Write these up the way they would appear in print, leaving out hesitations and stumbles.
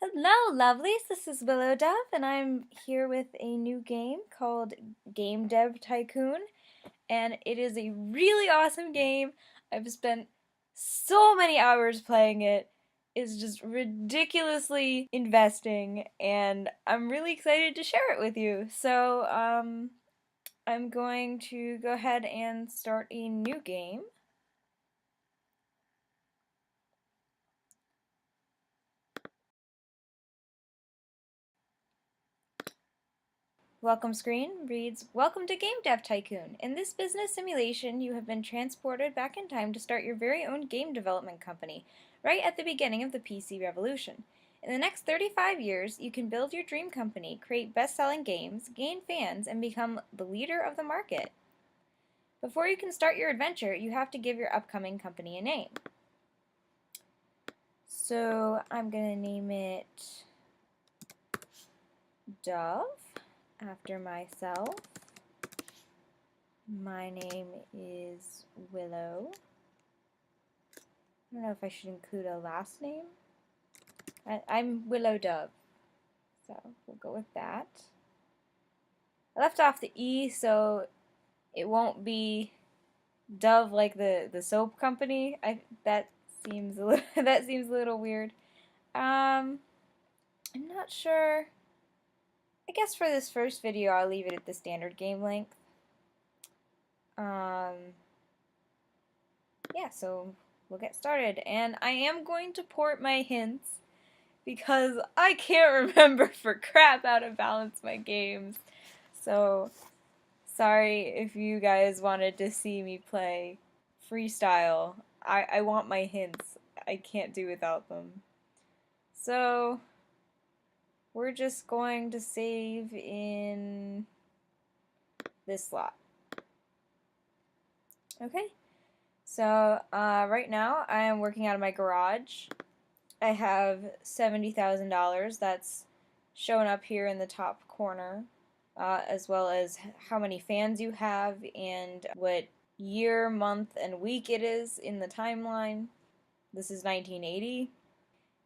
Hello, lovelies. This is Willow Dove, and I'm here with a new game called Game Dev Tycoon. And it is a really awesome game. I've spent so many hours playing it. It's just ridiculously investing, and I'm really excited to share it with you. I'm going to go ahead and start a new game. Welcome screen reads, "Welcome to Game Dev Tycoon. In this business simulation, you have been transported back in time to start your very own game development company, right at the beginning of the PC revolution. In the next 35 years, you can build your dream company, create best-selling games, gain fans, and become the leader of the market. Before you can start your adventure, you have to give your upcoming company a name." So I'm going to name it Dove, after myself. My name is Willow. I don't know if I should include a last name. I'm Willow Dove, so we'll go with that. I left off the E so it won't be Dove like the soap company. That seems a little that seems a little weird. I'm not sure. I guess for this first video I'll leave it at the standard game length. Yeah, so we'll get started. And I am going to port my hints because I can't remember for crap how to balance my games. So, sorry if you guys wanted to see me play freestyle. I want my hints. I can't do without them. So, we're just going to save in this slot. Okay, so right now I am working out of my garage. I have $70,000. That's shown up here in the top corner, as well as how many fans you have and what year, month, and week it is in the timeline. This is 1980.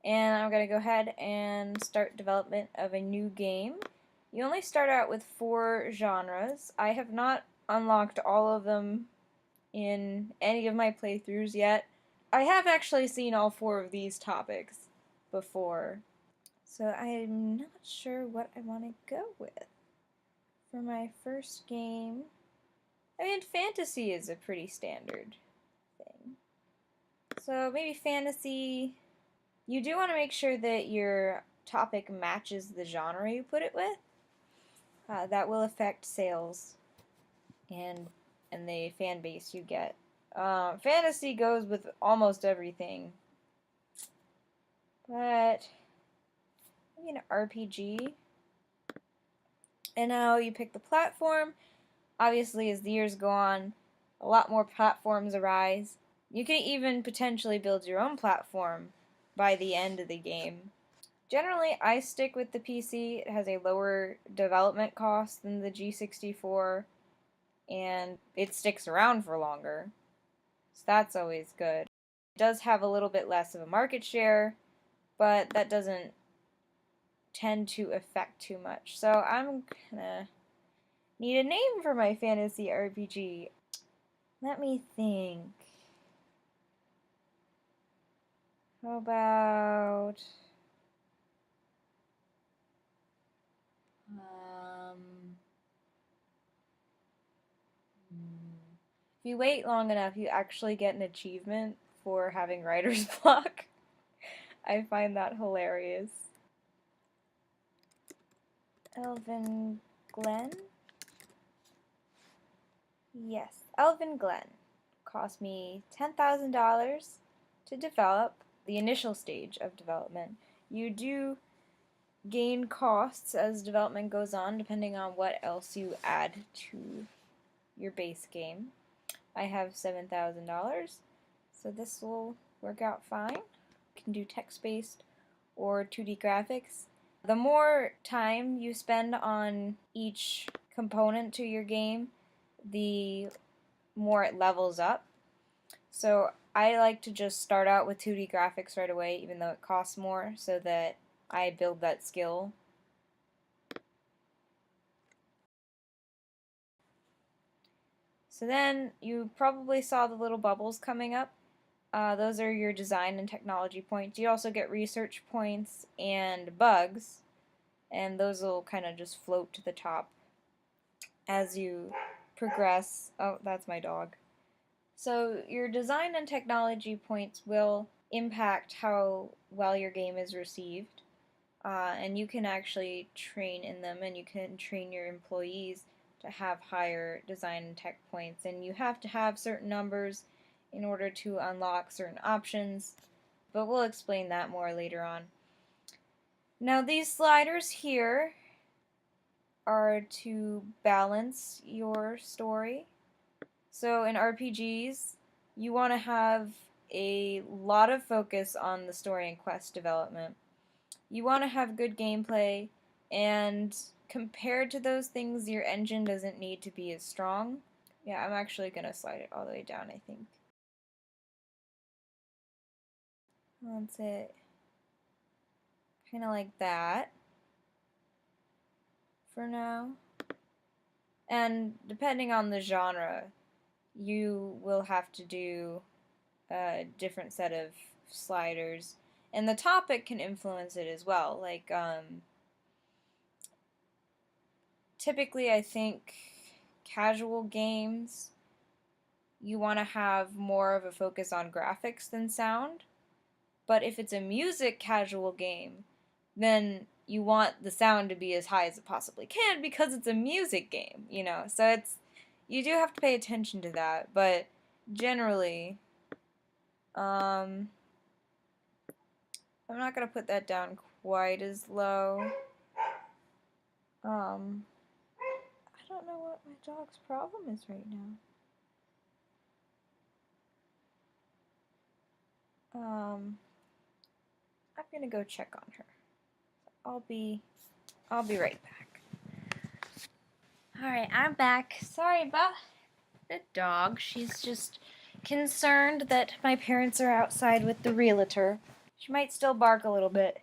And I'm going to go ahead and start development of a new game. You only start out with 4 genres. I have not unlocked all of them in any of my playthroughs yet. I have actually seen all 4 of these topics before, so I'm not sure what I want to go with for my first game. I mean, fantasy is a pretty standard thing. So maybe fantasy. You do want to make sure that your topic matches the genre you put it with. That will affect sales and the fan base you get. Fantasy goes with almost everything, but maybe an RPG. And now you pick the platform. Obviously, as the years go on, a lot more platforms arise. You can even potentially build your own platform by the end of the game. Generally, I stick with the PC. It has a lower development cost than the G64, and it sticks around for longer. So that's always good. It does have a little bit less of a market share, but that doesn't tend to affect too much. So I'm gonna need a name for my fantasy RPG. Let me think. How about if you wait long enough, you actually get an achievement for having writer's block. I find that hilarious. Elven Glen? Yes, Elven Glen. Cost me $10,000 to develop the initial stage of development. You do gain costs as development goes on, depending on what else you add to your base game. I have $7,000, so this will work out fine. You can do text-based or 2D graphics. The more time you spend on each component to your game, the more it levels up. So I like to just start out with 2D graphics right away, even though it costs more, so that I build that skill. So then you probably saw the little bubbles coming up. Those are your design and technology points. You also get research points and bugs, and those will kind of just float to the top as you progress. Oh, that's my dog. So your design and technology points will impact how well your game is received, and you can actually train in them, and you can train your employees to have higher design and tech points, and you have to have certain numbers in order to unlock certain options, but we'll explain that more later on. Now these sliders here are to balance your story. So in RPGs, you want to have a lot of focus on the story and quest development. You want to have good gameplay, and compared to those things, your engine doesn't need to be as strong. Yeah, I'm actually going to slide it all the way down, I think. That's it. Kind of like that for now. And depending on the genre, you will have to do a different set of sliders. And the topic can influence it as well. Like, typically I think casual games, you want to have more of a focus on graphics than sound. But if it's a music casual game, then you want the sound to be as high as it possibly can because it's a music game, you know? So you do have to pay attention to that, but generally, I'm not going to put that down quite as low. I don't know what my dog's problem is right now. I'm gonna go check on her. I'll be right back. Alright, I'm back. Sorry about the dog. She's just concerned that my parents are outside with the realtor. She might still bark a little bit.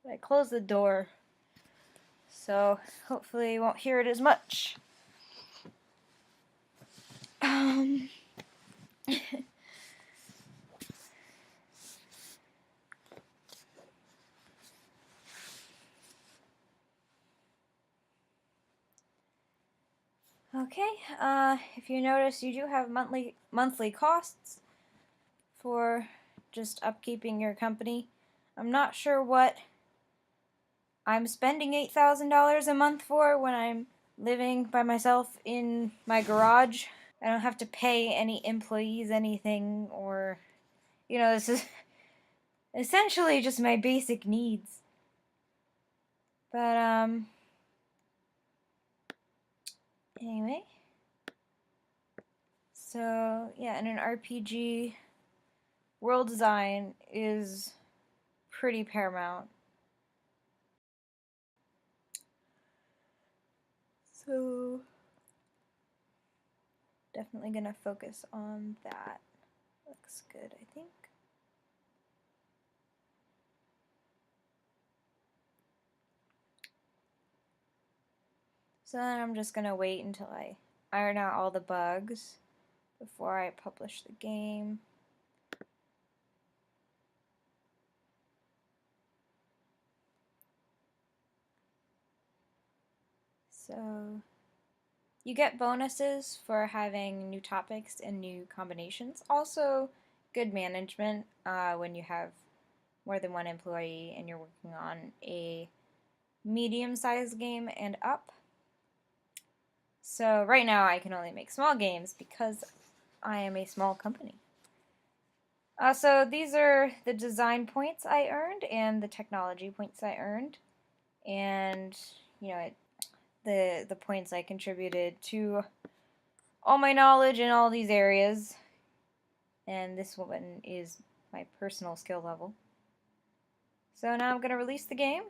But I closed the door, so hopefully you won't hear it as much. Okay, if you notice, you do have monthly costs for just upkeeping your company. I'm not sure what I'm spending $8,000 a month for when I'm living by myself in my garage. I don't have to pay any employees anything, or, you know, this is essentially just my basic needs. But, anyway. So, yeah, in an RPG, world design is pretty paramount. So, definitely gonna focus on that. Looks good, I think. So then I'm just gonna wait until I iron out all the bugs before I publish the game. So you get bonuses for having new topics and new combinations. Also, good management when you have more than one employee and you're working on a medium-sized game and up. So right now I can only make small games because I am a small company. So these are the design points I earned and the technology points I earned. And, you know, the points I contributed to all my knowledge in all these areas. And this one is my personal skill level. So now I'm going to release the game.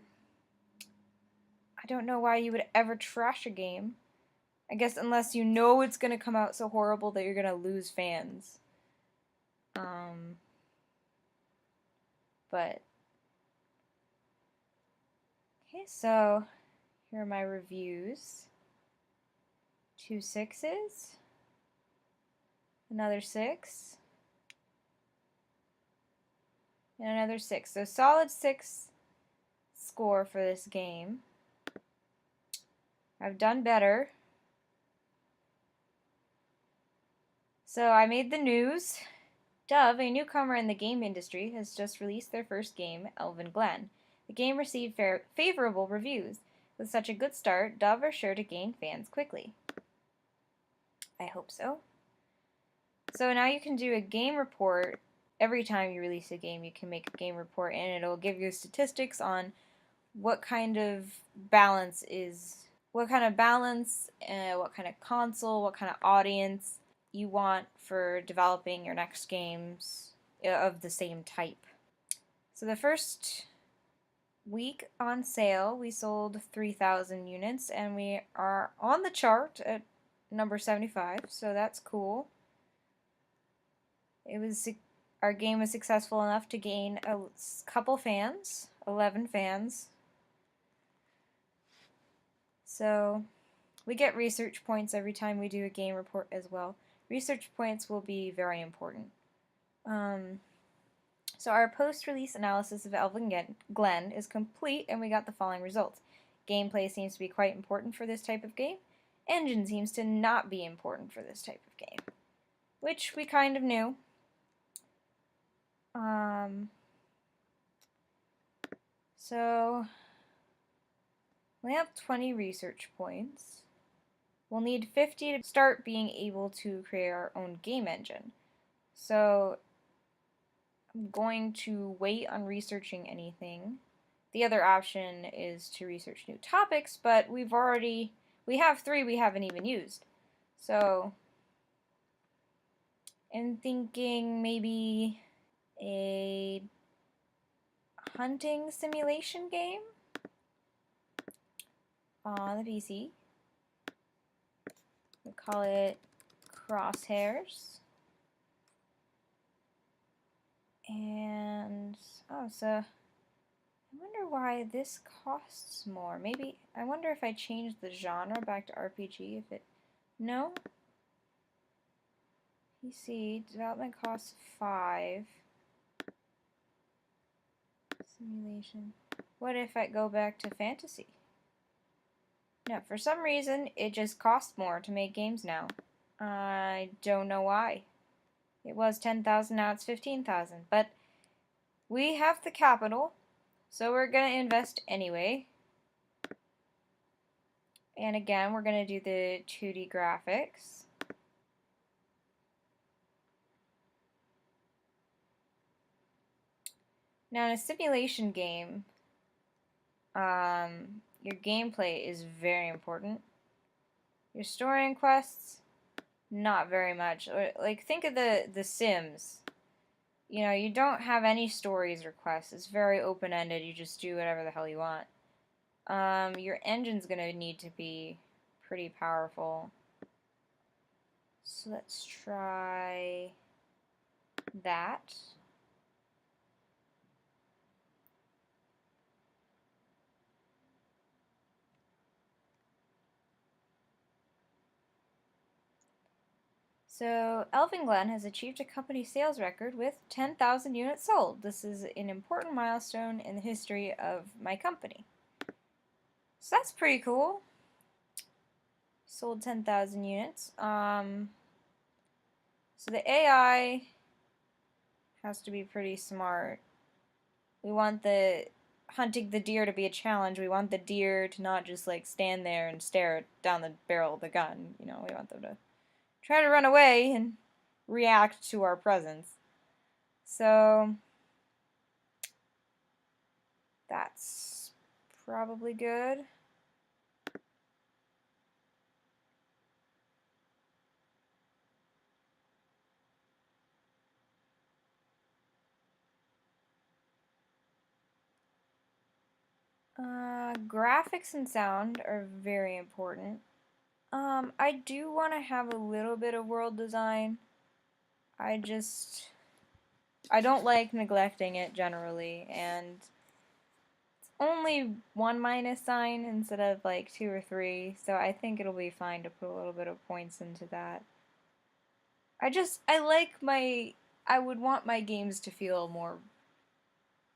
I don't know why you would ever trash a game. I guess unless you know it's going to come out so horrible that you're going to lose fans. But Okay, so here are my reviews. 2 6s, another 6, and another 6. So solid 6 score for this game. I've done better. So I made the news. Dove, a newcomer in the game industry, has just released their first game, Elven Glen. The game received favorable reviews. With such a good start, Dove are sure to gain fans quickly. I hope so. So now you can do a game report. Every time you release a game, you can make a game report, and it'll give you statistics on what kind of balance, what kind of console, what kind of audience you want for developing your next games of the same type. So the first week on sale, we sold 3,000 units, and we are on the chart at number 75, so that's cool. Our game was successful enough to gain a couple fans, 11 fans. So we get research points every time we do a game report as well. Research points will be very important. So our post-release analysis of Elven Glen is complete, and we got the following results. Gameplay seems to be quite important for this type of game. Engine seems to not be important for this type of game, which we kind of knew. So we have 20 research points. We'll need 50 to start being able to create our own game engine. So I'm going to wait on researching anything. The other option is to research new topics, but we have 3 we haven't even used. So I'm thinking maybe a hunting simulation game on the PC. We'll call it Crosshairs. And, so I wonder why this costs more. Maybe, I wonder if I change the genre back to RPG, if it, no? PC, development costs 5. Simulation. What if I go back to fantasy? No, for some reason, it just costs more to make games now. I don't know why. It was 10,000, now it's 15,000. But we have the capital, so we're going to invest anyway. And again, we're going to do the 2D graphics. Now, in a simulation game, your gameplay is very important. Your story and quests, not very much. Like, think of the Sims. You know, you don't have any stories or quests. It's very open-ended. You just do whatever the hell you want. Your engine's gonna need to be pretty powerful. So let's try that. So Elven Glen has achieved a company sales record with 10,000 units sold. This is an important milestone in the history of my company. So that's pretty cool. Sold 10,000 units. So the AI has to be pretty smart. We want the hunting the deer to be a challenge. We want the deer to not just like stand there and stare down the barrel of the gun. You know, we want them to try to run away and react to our presence. So that's probably good. Graphics and sound are very important. I do want to have a little bit of world design. I don't like neglecting it generally, and only one minus sign instead of like 2 or 3, so I think it'll be fine to put a little bit of points into that. I would want my games to feel more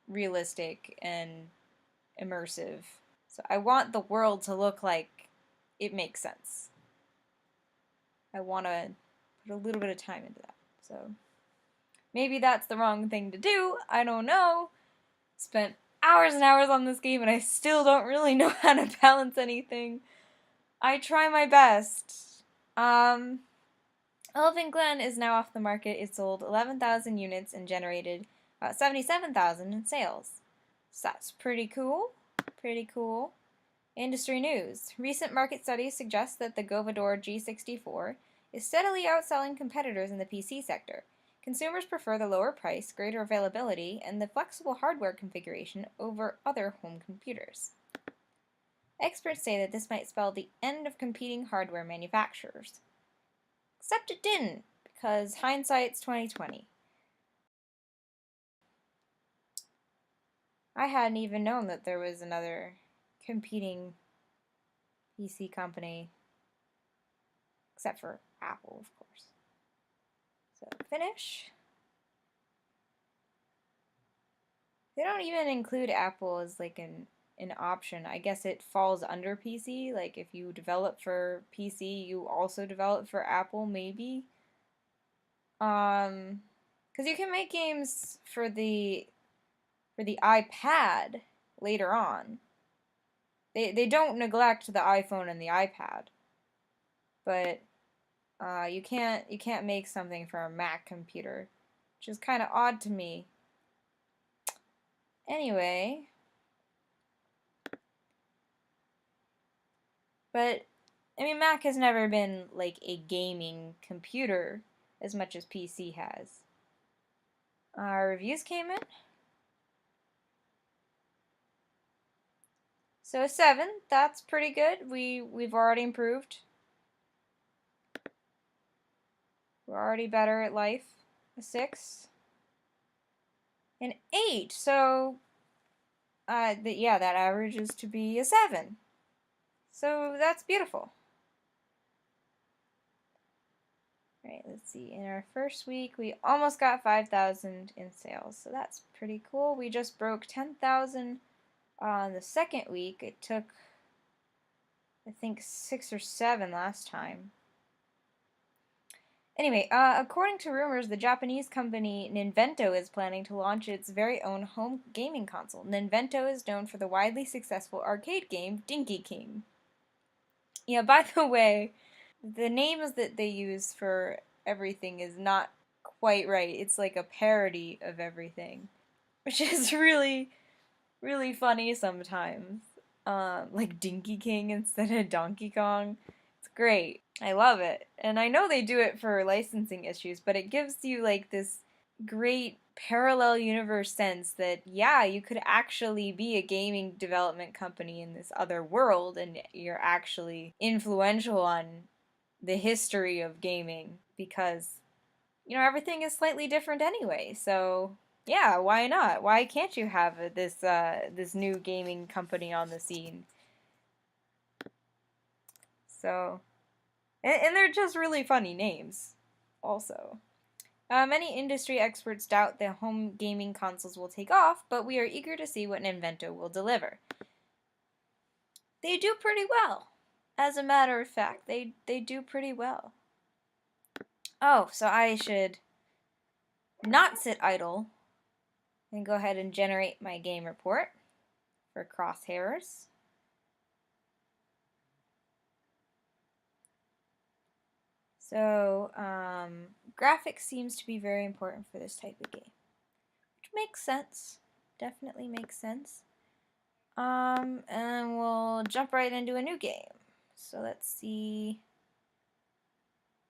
realistic and immersive. So I want the world to look like it makes sense. I want to put a little bit of time into that. So maybe that's the wrong thing to do. I don't know. Spent hours and hours on this game and I still don't really know how to balance anything. I try my best. Elephant Glen is now off the market. It sold 11,000 units and generated about 77,000 in sales. So that's pretty cool. Pretty cool. Industry news. Recent market studies suggest that the Govador G64 is steadily outselling competitors in the PC sector. Consumers prefer the lower price, greater availability, and the flexible hardware configuration over other home computers. Experts say that this might spell the end of competing hardware manufacturers. Except it didn't, because hindsight's 2020. I hadn't even known that there was another competing PC company, except for Apple, of course. So, finish. They don't even include Apple as like an option. I guess it falls under PC. Like if you develop for PC, you also develop for Apple, maybe. Because you can make games for the iPad later on. They don't neglect the iPhone and the iPad, but you can't make something for a Mac computer, which is kind of odd to me. Anyway, but I mean, Mac has never been like a gaming computer as much as PC has. Our reviews came in. So a 7, that's pretty good. We've already improved. We're already better at life. A 6. An 8. So yeah, that averages to be a 7. So that's beautiful. Alright, let's see. In our first week, we almost got 5,000 in sales. So that's pretty cool. We just broke 10,000 on the second week. It took, I think, 6 or 7 last time. Anyway, according to rumors, the Japanese company Ninvento is planning to launch its very own home gaming console. Ninvento is known for the widely successful arcade game Dinky King. Yeah, by the way, the names that they use for everything is not quite right. It's like a parody of everything, which is really, really funny sometimes. Like Dinky King instead of Donkey Kong. It's great. I love it. And I know they do it for licensing issues, but it gives you like this great parallel universe sense that, yeah, you could actually be a gaming development company in this other world and you're actually influential on the history of gaming because, you know, everything is slightly different anyway. So, yeah, why not? Why can't you have this new gaming company on the scene? So, and they're just really funny names, also. Many industry experts doubt that home gaming consoles will take off, but we are eager to see what Ninvento will deliver. They do pretty well. As a matter of fact, they do pretty well. Oh, so I should not sit idle and go ahead and generate my game report for Crosshairs. So, graphics seems to be very important for this type of game. Which makes sense. Definitely makes sense. And we'll jump right into a new game. So let's see.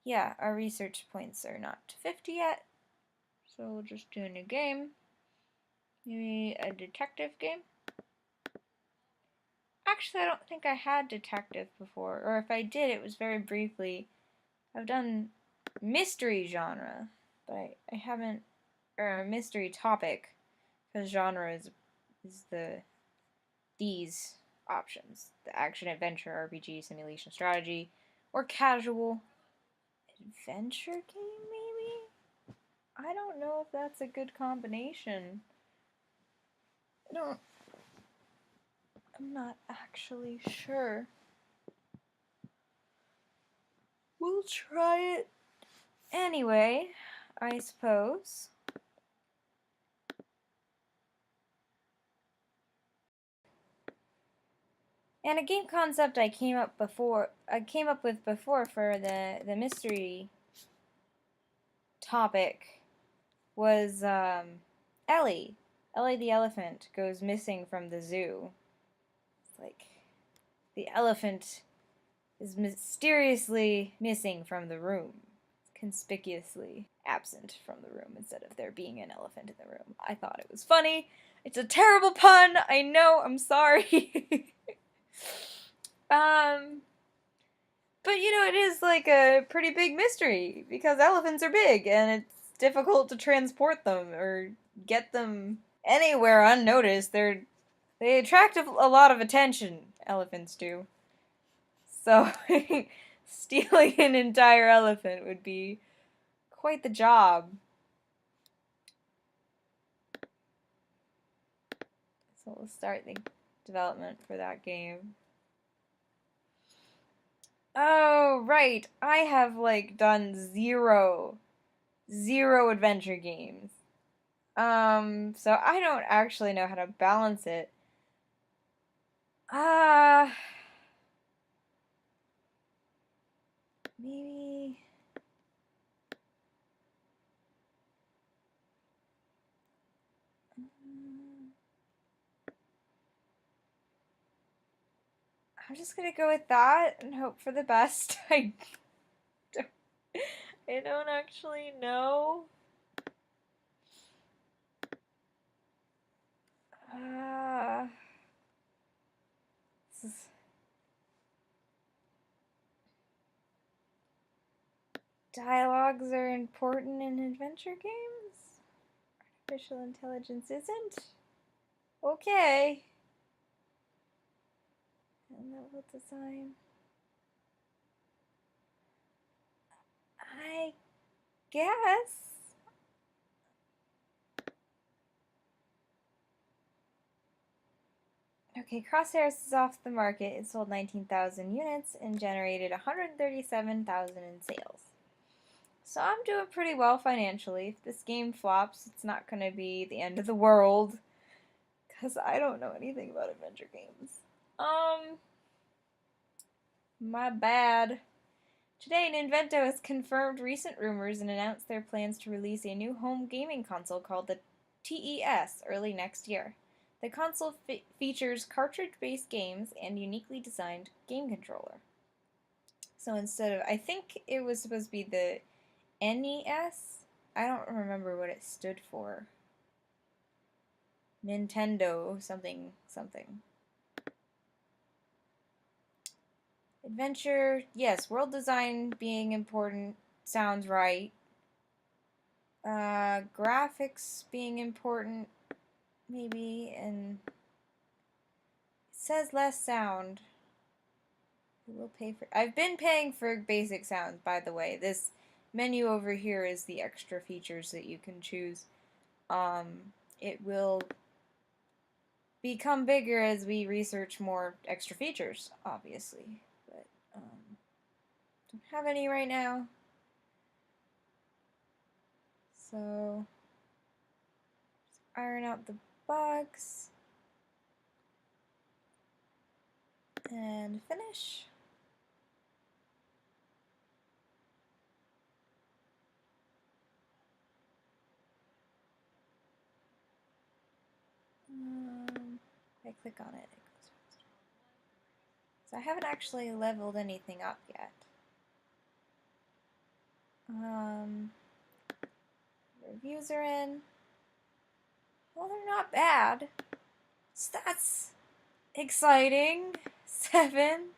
Yeah, our research points are not to 50 yet. So we'll just do a new game. Maybe a detective game. Actually, I don't think I had detective before. Or if I did, it was very briefly. I've done mystery genre, but I haven't, or mystery topic, because genre is the these options: the action adventure RPG simulation strategy, or casual adventure game, maybe? I don't know if that's a good combination. I'm not actually sure. We'll try it anyway, I suppose. And a game concept I came up with before for the mystery topic was Ellie. Ellie the elephant goes missing from the zoo. It's like the elephant is mysteriously missing from the room, conspicuously absent from the room instead of there being an elephant in the room. I thought it was funny. It's a terrible pun. I know. I'm sorry. But you know, it is like a pretty big mystery because elephants are big and it's difficult to transport them or get them anywhere unnoticed. They attract a lot of attention, elephants do. So stealing an entire elephant would be quite the job. So we'll start the development for that game. Oh, right. I have like done zero adventure games. So I don't actually know how to balance it. Maybe I'm just gonna go with that and hope for the best. Don't, I don't actually know. This is Dialogues are important in adventure games? Artificial intelligence isn't? Okay. And level design. I guess. Okay, Crosshairs is off the market. It sold 19,000 units and generated 137,000 in sales. So I'm doing pretty well financially. If this game flops, it's not going to be the end of the world. Because I don't know anything about adventure games. My bad. Today, Nintendo has confirmed recent rumors and announced their plans to release a new home gaming console called the TES early next year. The console features cartridge-based games and uniquely designed game controller. So instead of, I think it was supposed to be the NES. I don't remember what it stood for. Nintendo something something. Adventure, yes, world design being important sounds right. Graphics being important, maybe, and it says less sound. We'll pay for. I've been paying for basic sounds, by the way. This menu over here is the extra features that you can choose. It will become bigger as we research more extra features, obviously. But don't have any right now. So just iron out the bugs and finish. If I click on it, it goes faster. So I haven't actually leveled anything up yet. Reviews are in. Well, they're not bad. So that's exciting. 7.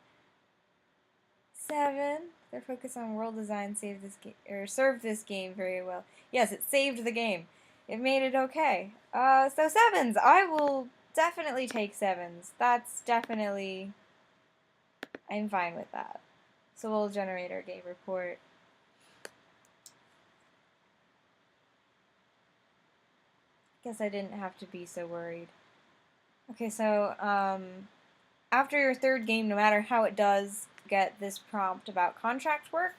Their focus on world design served this game very well. Yes, it saved the game. It made it okay. So 7s. I will definitely take 7s. That's definitely, I'm fine with that. So we'll generate our game report. Guess I didn't have to be so worried. Okay, so after your third game, no matter how it does, get this prompt about contract work.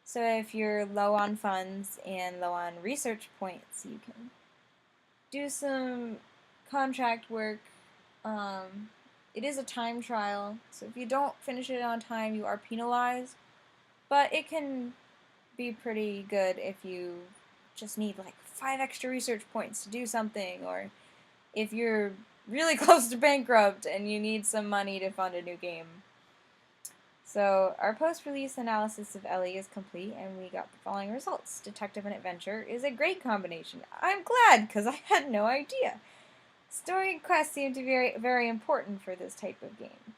So if you're low on funds and low on research points, you can do some contract work. It is a time trial, so if you don't finish it on time, you are penalized. But it can be pretty good if you just need like 5 extra research points to do something, or if you're really close to bankrupt and you need some money to fund a new game. So our post-release analysis of Ellie is complete, and we got the following results. Detective and adventure is a great combination. I'm glad, because I had no idea. Story and quest seem to be very, very important for this type of game.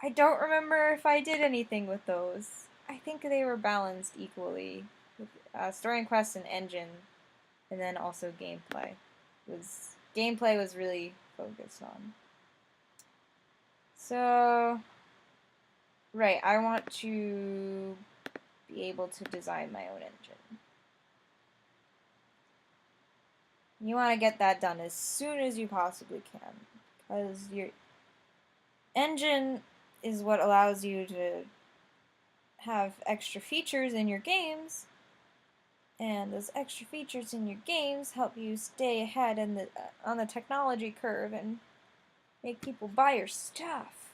I don't remember if I did anything with those. I think they were balanced equally. With, story and quest and engine, and then also gameplay. Gameplay was really focused on. So, right, I want to be able to design my own engine. You want to get that done as soon as you possibly can, because your engine is what allows you to have extra features in your games, and those extra features in your games help you stay ahead on the technology curve and make people buy your stuff.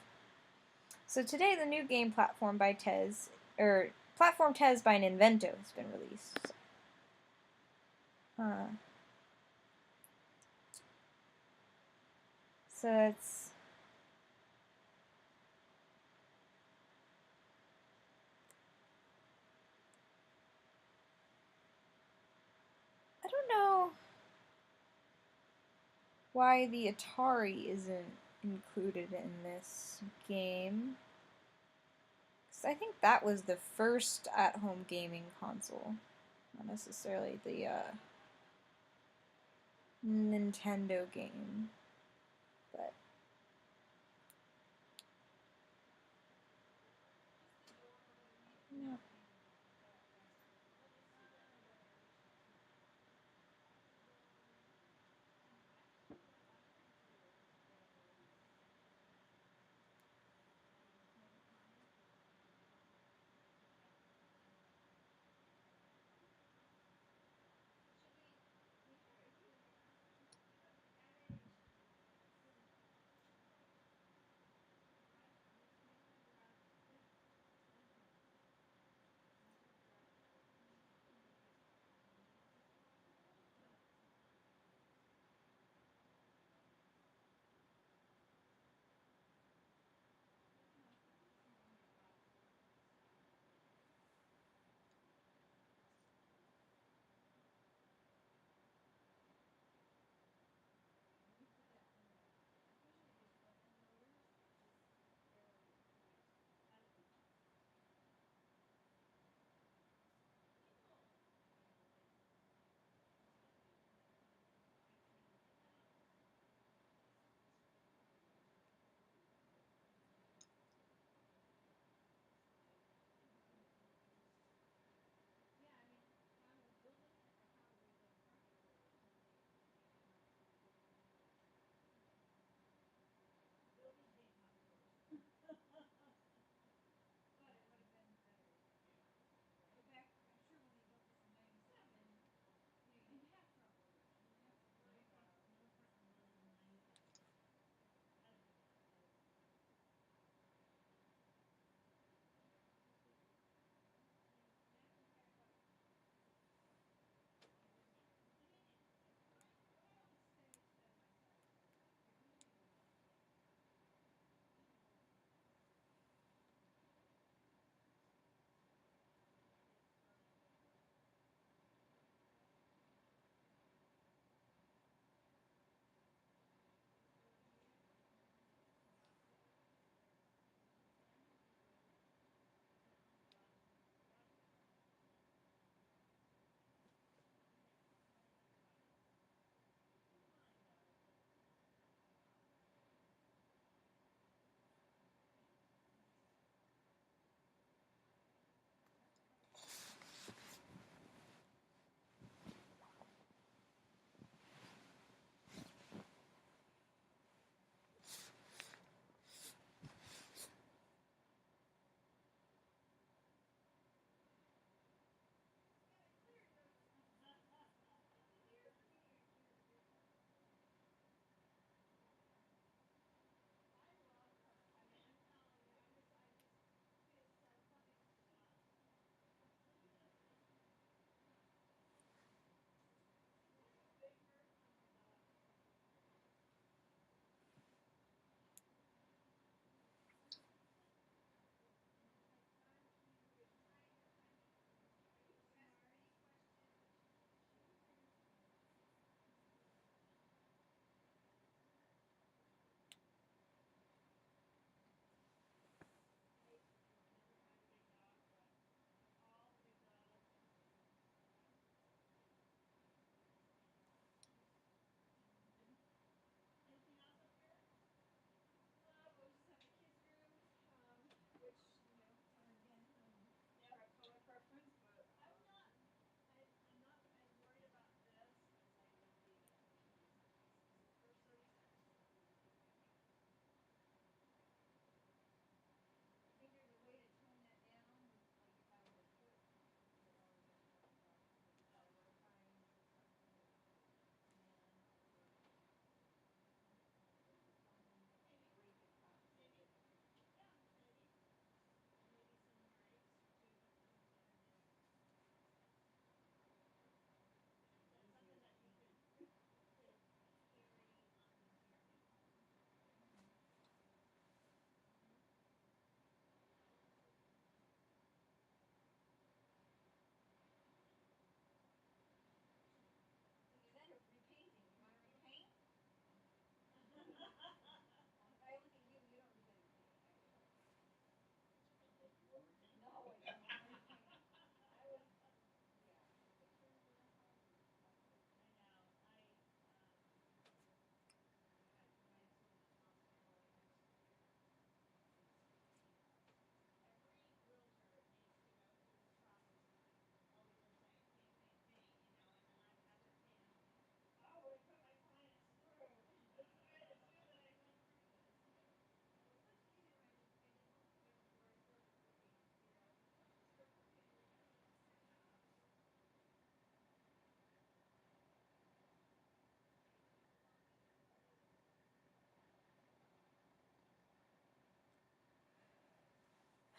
So today, the new game Platform by Tez, or Platform Tez by Ninvento has been released. So it's I don't know why the Atari isn't included in this game. 'Cause I think that was the first at-home gaming console, not necessarily the Nintendo game, but yeah.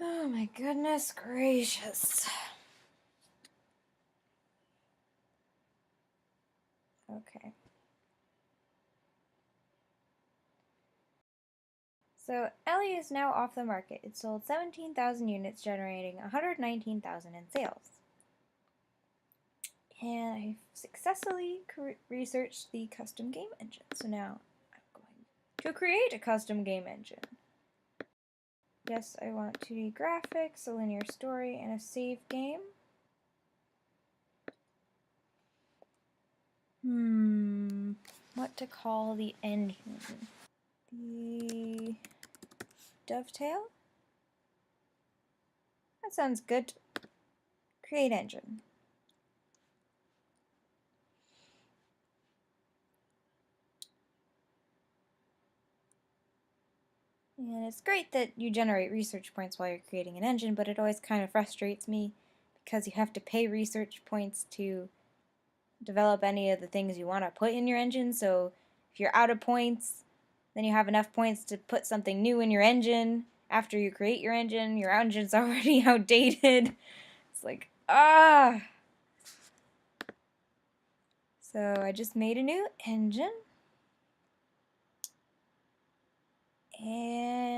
Oh my goodness gracious. Okay. So Ellie is now off the market. It sold 17,000 units, generating 119,000 in sales. And I successfully researched the custom game engine. So now I'm going to create a custom game engine. Yes, I want 2D graphics, a linear story, and a save game. What to call the engine? The Dovetail? That sounds good. Create engine. And it's great that you generate research points while you're creating an engine, but it always kind of frustrates me because you have to pay research points to develop any of the things you want to put in your engine. So if you're out of points, then you have enough points to put something new in your engine. After you create your engine's already outdated. It's like, ah! So I just made a new engine. And